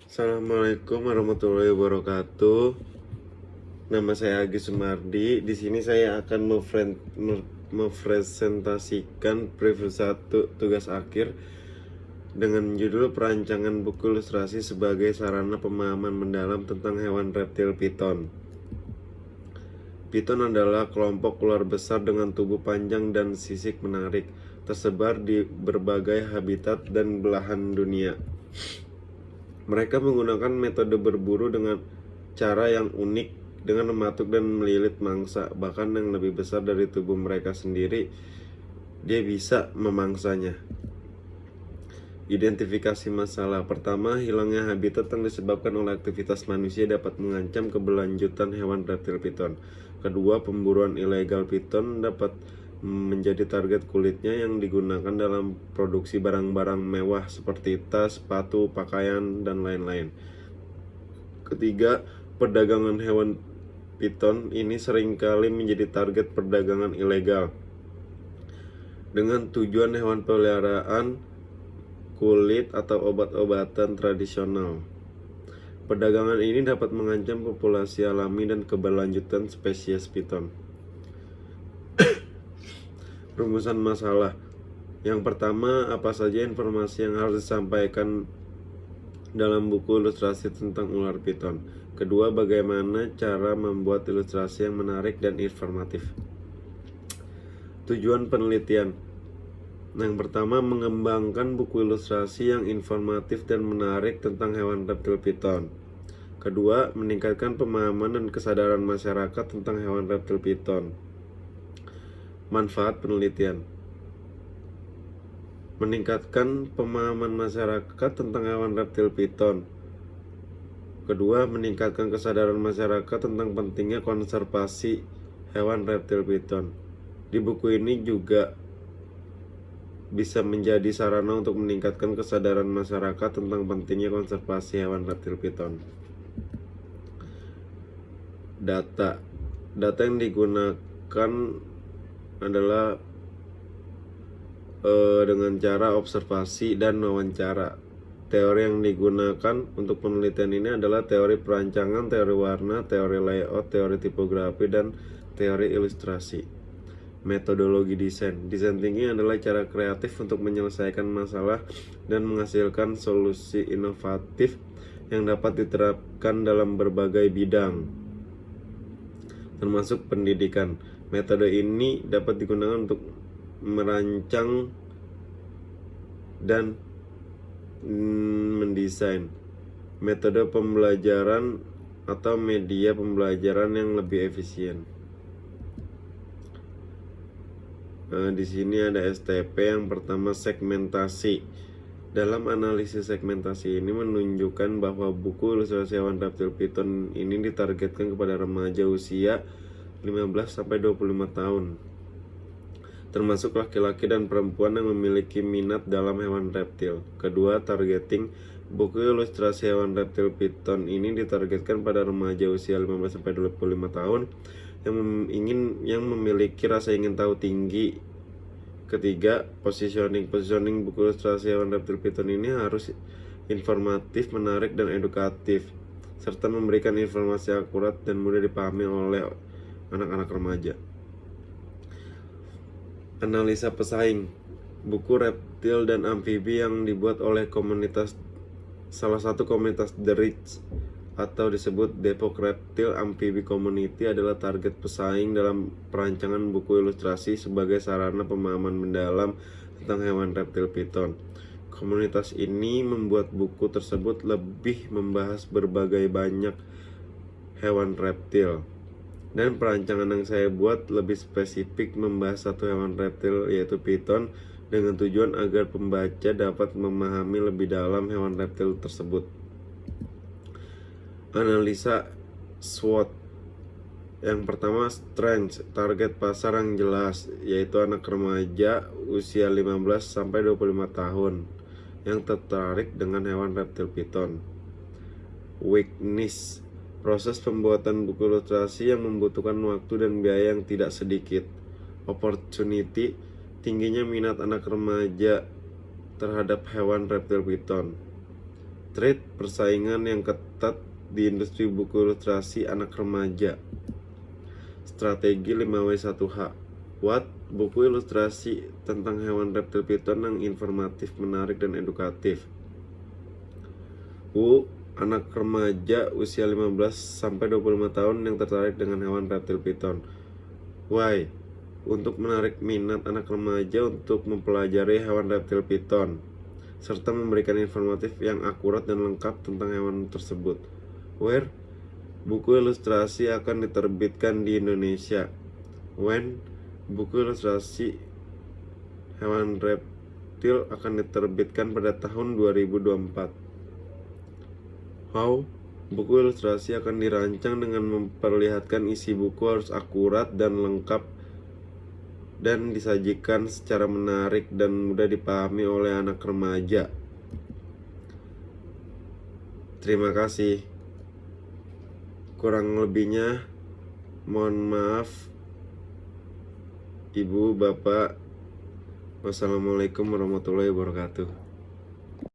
Assalamualaikum warahmatullahi wabarakatuh. Nama saya Agus Sumardi. Di sini saya akan mempresentasikan preview 1 tugas akhir dengan judul perancangan buku ilustrasi sebagai sarana pemahaman mendalam tentang hewan reptil piton. Piton adalah kelompok ular besar dengan tubuh panjang dan sisik menarik, tersebar di berbagai habitat dan belahan dunia. Mereka menggunakan metode berburu dengan cara yang unik, dengan mematuk dan melilit mangsa. Bahkan yang lebih besar dari tubuh mereka sendiri, dia bisa memangsanya. Identifikasi masalah. Pertama, hilangnya habitat yang disebabkan oleh aktivitas manusia dapat mengancam keberlanjutan hewan reptil piton. Kedua, pemburuan ilegal piton dapat menjadi target kulitnya yang digunakan dalam produksi barang-barang mewah seperti tas, sepatu, pakaian, dan lain-lain. Ketiga, perdagangan hewan piton ini seringkali menjadi target perdagangan ilegal dengan tujuan hewan peliharaan, kulit, atau obat-obatan tradisional. Perdagangan ini dapat mengancam populasi alami dan keberlanjutan spesies piton. Rumusan masalah. Yang pertama, apa saja informasi yang harus disampaikan dalam buku ilustrasi tentang ular piton. Kedua, bagaimana cara membuat ilustrasi yang menarik dan informatif. Tujuan penelitian. Yang pertama, mengembangkan buku ilustrasi yang informatif dan menarik tentang hewan reptil piton. Kedua, meningkatkan pemahaman dan kesadaran masyarakat tentang hewan reptil piton. Manfaat penelitian. Meningkatkan pemahaman masyarakat tentang hewan reptil piton. Kedua, meningkatkan kesadaran masyarakat tentang pentingnya konservasi hewan reptil piton. Di buku ini juga bisa menjadi sarana untuk meningkatkan kesadaran masyarakat tentang pentingnya konservasi hewan reptil piton. Data yang digunakan adalah dengan cara observasi dan wawancara. Teori yang digunakan untuk penelitian ini adalah teori perancangan, teori warna, teori layout, teori tipografi, dan teori ilustrasi. Metodologi desain. Desain thinking adalah cara kreatif untuk menyelesaikan masalah dan menghasilkan solusi inovatif yang dapat diterapkan dalam berbagai bidang, termasuk pendidikan. Metode ini dapat digunakan untuk merancang dan mendesain metode pembelajaran atau media pembelajaran yang lebih efisien. Di sini ada STP. Yang pertama, segmentasi. Dalam analisis segmentasi ini menunjukkan bahwa buku ilustrasi hewan reptil piton ini ditargetkan kepada remaja usia 15-25 tahun, termasuk laki-laki dan perempuan yang memiliki minat dalam hewan reptil. Kedua, targeting. Buku ilustrasi hewan reptil piton ini ditargetkan pada remaja usia 15-25 tahun yang memiliki rasa ingin tahu tinggi. Ketiga, positioning. Buku ilustrasi hewan reptil piton ini harus informatif, menarik, dan edukatif, serta memberikan informasi akurat dan mudah dipahami oleh anak-anak remaja. Analisa pesaing. Buku reptil dan amfibi yang dibuat oleh salah satu komunitas The Rich atau disebut Depok Reptile Amphibi Community adalah target pesaing dalam perancangan buku ilustrasi sebagai sarana pemahaman mendalam tentang hewan reptil piton. Komunitas ini membuat buku tersebut lebih membahas berbagai banyak hewan reptil, dan perancangan yang saya buat lebih spesifik membahas satu hewan reptil, yaitu piton, dengan tujuan agar pembaca dapat memahami lebih dalam hewan reptil tersebut. Analisa SWOT. Yang pertama, strength, target pasar yang jelas, yaitu anak remaja usia 15-25 tahun yang tertarik dengan hewan reptil piton. Weakness, proses pembuatan buku ilustrasi yang membutuhkan waktu dan biaya yang tidak sedikit. Opportunity, tingginya minat anak remaja terhadap hewan reptil piton. Trade persaingan yang ketat di industri buku ilustrasi anak remaja. Strategi 5W1H. What? Buku ilustrasi tentang hewan reptil piton yang informatif, menarik, dan edukatif. Who? Anak remaja usia 15-25 tahun yang tertarik dengan hewan reptil piton. Why? Untuk menarik minat anak remaja untuk mempelajari hewan reptil piton, serta memberikan informatif yang akurat dan lengkap tentang hewan tersebut. Where? Buku ilustrasi akan diterbitkan di Indonesia. When? Buku ilustrasi hewan reptil akan diterbitkan pada tahun 2024. How? Buku ilustrasi akan dirancang dengan memperlihatkan isi buku harus akurat dan lengkap dan disajikan secara menarik dan mudah dipahami oleh anak remaja. Terima kasih. Kurang lebihnya mohon maaf Ibu, Bapak. Wassalamualaikum warahmatullahi wabarakatuh.